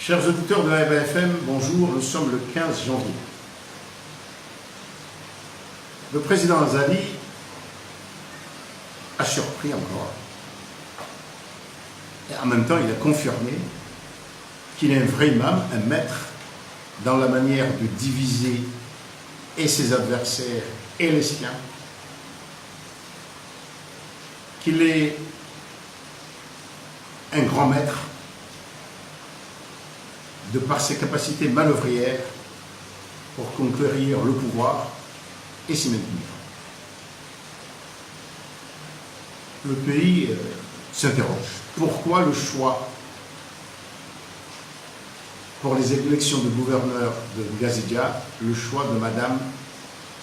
Chers auditeurs de la RBFM, bonjour, nous sommes le 15 janvier. Le président Azali a surpris encore. Et en même temps, il a confirmé qu'il est un vrai imam, un maître dans la manière de diviser et ses adversaires et les siens. Qu'il est un grand maître de par ses capacités manœuvrières pour conquérir le pouvoir et s'y maintenir. Le pays s'interroge. Pourquoi le choix pour les élections de gouverneur de Ngazidja, le choix de Madame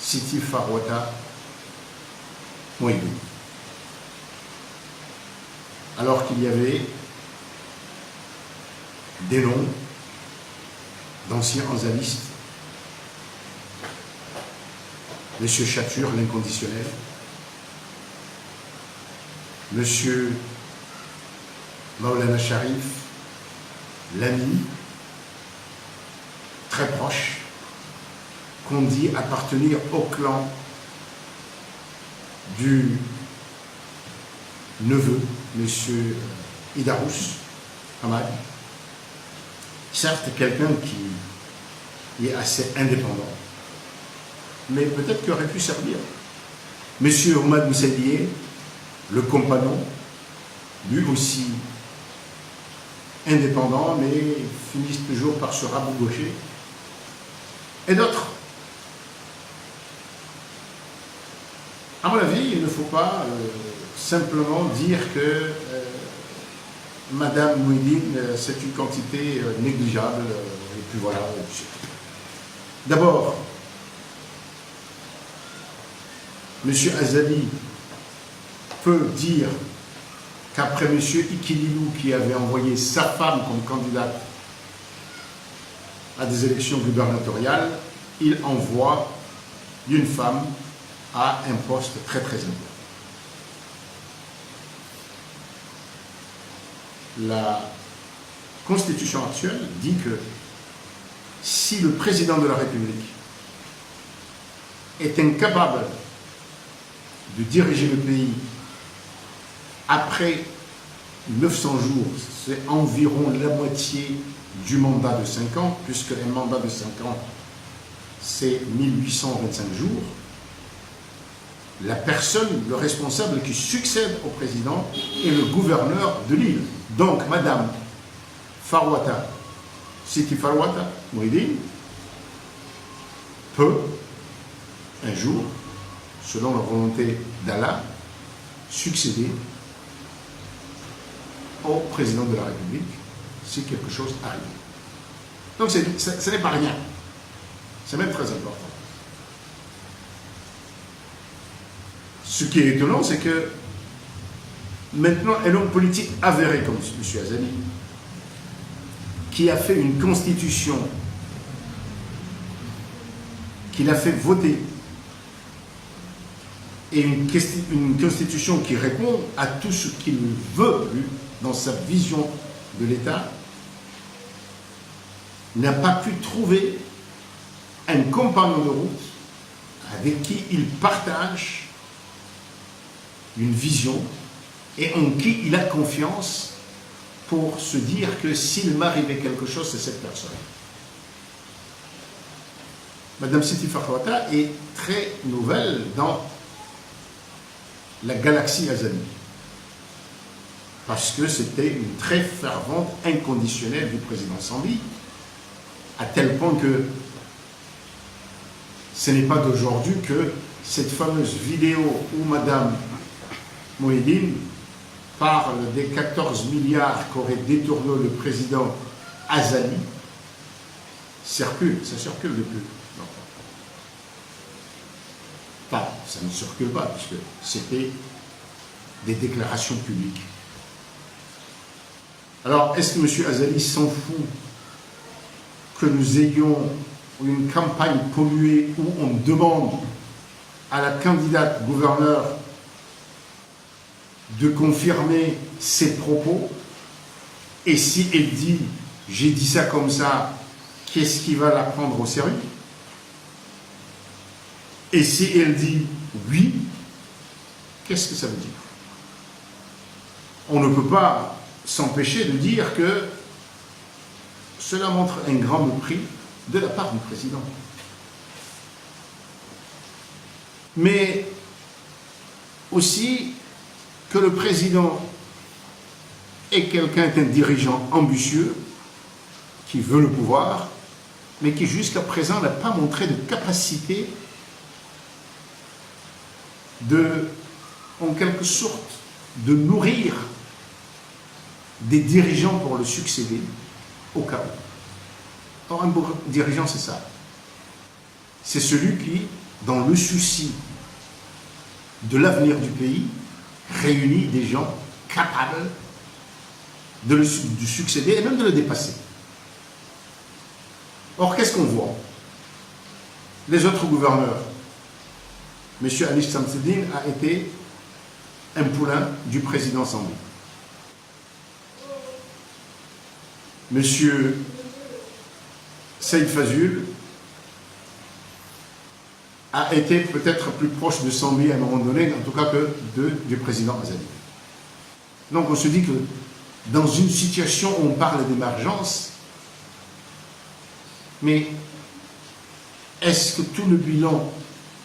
Siti Farwata Mouhidine, alors qu'il y avait des noms d'anciens anzalistes, M. Chatur, l'inconditionnel, M. Maulana Sharif, l'ami, très proche, qu'on dit appartenir au clan du neveu, M. Idarous Hamad. Certes, quelqu'un qui est assez indépendant, mais peut-être qu'il aurait pu servir. M. Omad Moussadier, le compagnon, lui aussi indépendant, mais finissent toujours par se rabougaucher. Et d'autres. À mon avis, il ne faut pas simplement dire que Madame Mouhidine, c'est une quantité négligeable, et puis voilà. D'abord, M. Azali peut dire qu'après M. Ikililou, qui avait envoyé sa femme comme candidate à des élections gubernatoriales, il envoie une femme à un poste très très important. La Constitution actuelle dit que si le président de la République est incapable de diriger le pays après 900 jours, c'est environ la moitié du mandat de 5 ans, puisque un mandat de 5 ans, c'est 1825 jours, la personne, le responsable qui succède au président est le gouverneur de l'île. Donc, Madame Farwata, Siti Farwata Mouhidine, peut, un jour, selon la volonté d'Allah, succéder au président de la République si quelque chose arrive. Donc, ce n'est pas rien. C'est même très important. Ce qui est étonnant, c'est que maintenant, un homme politique avéré comme M. Azali, qui a fait une constitution, qu'il a fait voter, et une constitution qui répond à tout ce qu'il veut, lui, dans sa vision de l'État, n'a pas pu trouver un compagnon de route avec qui il partage une vision et en qui il a confiance pour se dire que s'il m'arrivait quelque chose, c'est cette personne. Madame Siti Farwata est très nouvelle dans la galaxie Azali, parce que c'était une très fervente inconditionnelle du président Sambi, à tel point que ce n'est pas d'aujourd'hui que cette fameuse vidéo où Madame Mouhidine parle des 14 milliards qu'aurait détourné le président Azali circule, ça circule depuis. Enfin, ça ne circule pas, puisque c'était des déclarations publiques. Alors, est-ce que M. Azali s'en fout que nous ayons une campagne polluée où on demande à la candidate gouverneur de confirmer ses propos, et si elle dit j'ai dit ça comme ça, qu'est-ce qui va la prendre au sérieux? Et si elle dit oui, qu'est-ce que ça veut dire? On ne peut pas s'empêcher de dire que cela montre un grand mépris de la part du président. Mais aussi que le président est quelqu'un d'un dirigeant ambitieux qui veut le pouvoir, mais qui jusqu'à présent n'a pas montré de capacité de, en quelque sorte, de nourrir des dirigeants pour le succéder au cas où. Or, un bon dirigeant, c'est ça. C'est celui qui, dans le souci de l'avenir du pays, réunit des gens capables de succéder et même de le dépasser. Or, qu'est-ce qu'on voit? Les autres gouverneurs, M. Anish Samseddine a été un poulain du président Sambou. M. Saïd Fazul a été peut-être plus proche de Sambi à un moment donné, en tout cas que du président Azali. Donc on se dit que dans une situation où on parle d'émergence, mais est-ce que tout le bilan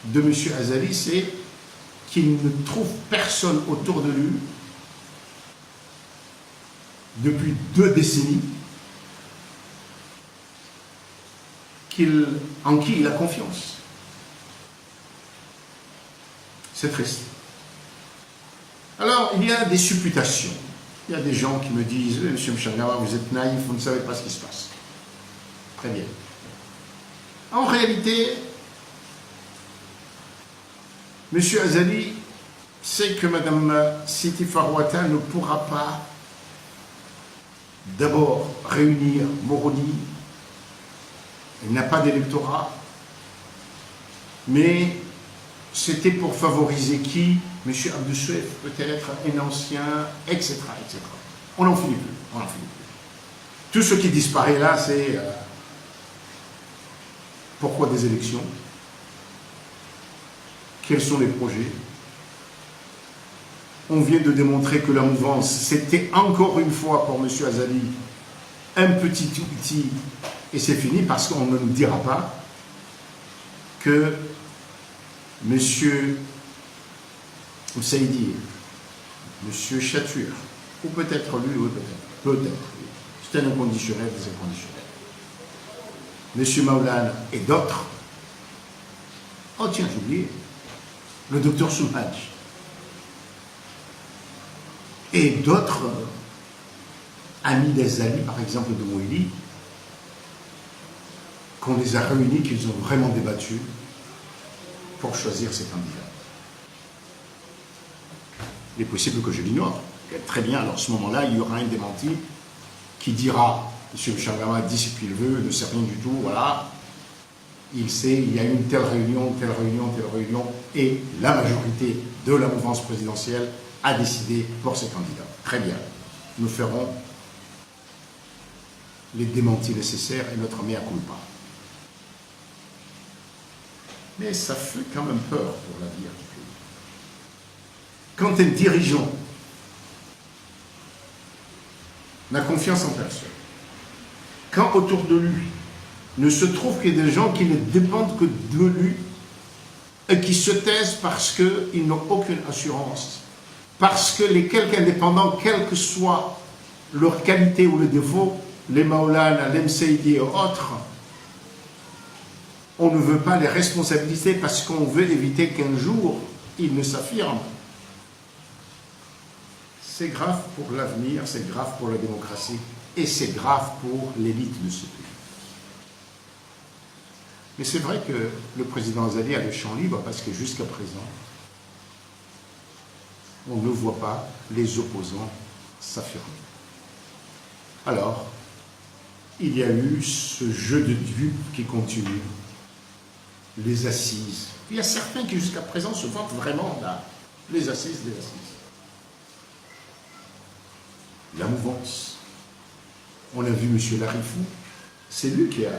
de M. Azali, c'est qu'il ne trouve personne autour de lui depuis 2 décennies en qui il a confiance? C'est triste. Alors, il y a des supputations. Il y a des gens qui me disent « Monsieur Mchangama, vous êtes naïf, vous ne savez pas ce qui se passe. » Très bien. En réalité, M. Azali sait que Mme Siti Farwata ne pourra pas d'abord réunir Moroni. Il n'a pas d'électorat, mais c'était pour favoriser qui? M. Abdou Souef, peut-être un ancien, etc., etc. On n'en finit plus, on n'en finit plus. Tout ce qui disparaît là, c'est pourquoi des élections? Quels sont les projets? On vient de démontrer que la mouvance, c'était encore une fois pour M. Azali un petit outil, et c'est fini parce qu'on ne nous dira pas que M. Oussaïdi, M. Chatur, ou peut-être lui, oui, peut-être, c'est un inconditionnel des inconditionnels. M. Maulana et d'autres. Oh tiens, j'ai oublié. Le docteur Soumhadj. Et d'autres amis des amis, par exemple de Mouili, qu'on les a réunis, qu'ils ont vraiment débattu pour choisir ces candidats. Il est possible que je l'ignore. Très bien, alors à ce moment-là, il y aura un démenti qui dira M. Mchangama dit ce qu'il veut, ne sait rien du tout, voilà. Il sait, il y a une telle réunion, telle réunion, telle réunion, et la majorité de la mouvance présidentielle a décidé pour ces candidats. Très bien. Nous ferons les démentis nécessaires et notre mea culpa. Mais ça fait quand même peur pour l'avenir du pays. Quand un dirigeant n'a confiance en personne, quand autour de lui ne se trouve que des gens qui ne dépendent que de lui et qui se taisent parce qu'ils n'ont aucune assurance, parce que les quelques indépendants, quelle que soit leur qualité ou le défaut, les Maulana, les Mseidi et autres, on ne veut pas les responsabiliser parce qu'on veut éviter qu'un jour ils ne s'affirment. C'est grave pour l'avenir, c'est grave pour la démocratie et c'est grave pour l'élite de ce pays. Mais c'est vrai que le président Azali a le champ libre parce que jusqu'à présent, on ne voit pas les opposants s'affirmer. Alors, il y a eu ce jeu de dupes qui continue, les assises. Il y a certains qui jusqu'à présent se vantent vraiment là, les assises, les assises. La mouvance. On a vu M. Larifou, c'est lui qui a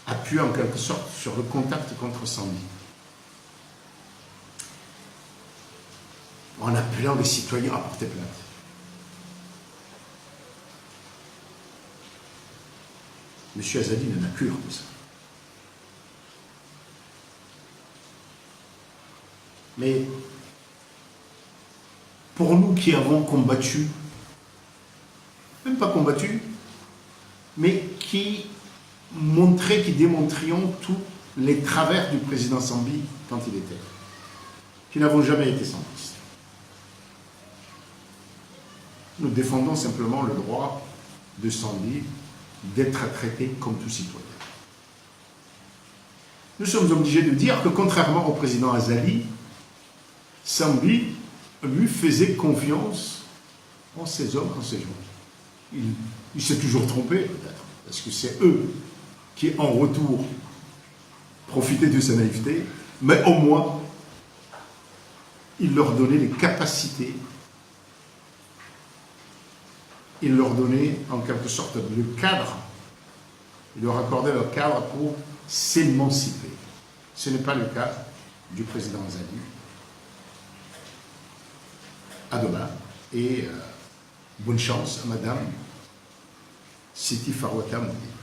appuyé en quelque sorte sur le contact contre Sambi. En appelant les citoyens à porter plainte. M. Azali n'en a cure de ça. Mais pour nous qui avons combattu, même pas combattu, mais qui démontrions tous les travers du président Sambi quand il était, qui n'avons jamais été sambistes. Nous défendons simplement le droit de Sambi d'être traité comme tout citoyen. Nous sommes obligés de dire que contrairement au président Azali, Sambi lui faisait confiance en ces hommes, en ces gens. Il s'est toujours trompé, peut-être, parce que c'est eux qui, en retour, profitaient de sa naïveté, mais au moins, il leur donnait les capacités, il leur donnait en quelque sorte le cadre, il leur accordait le cadre pour s'émanciper. Ce n'est pas le cas du président Azali. À demain et bonne chance à Madame Siti Farwata Moudi.